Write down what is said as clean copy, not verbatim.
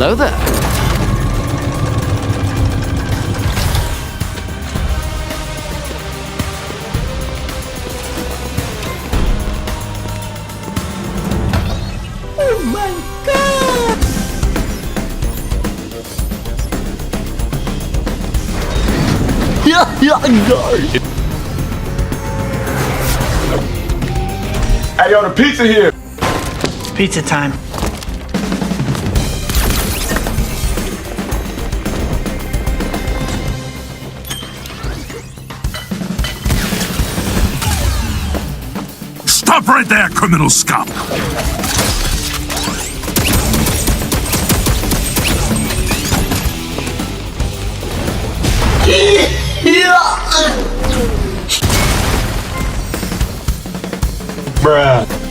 Hello there. Oh my god! Hey, yo, the pizza here. Pizza time. Stop right there, criminal scum! Bruh.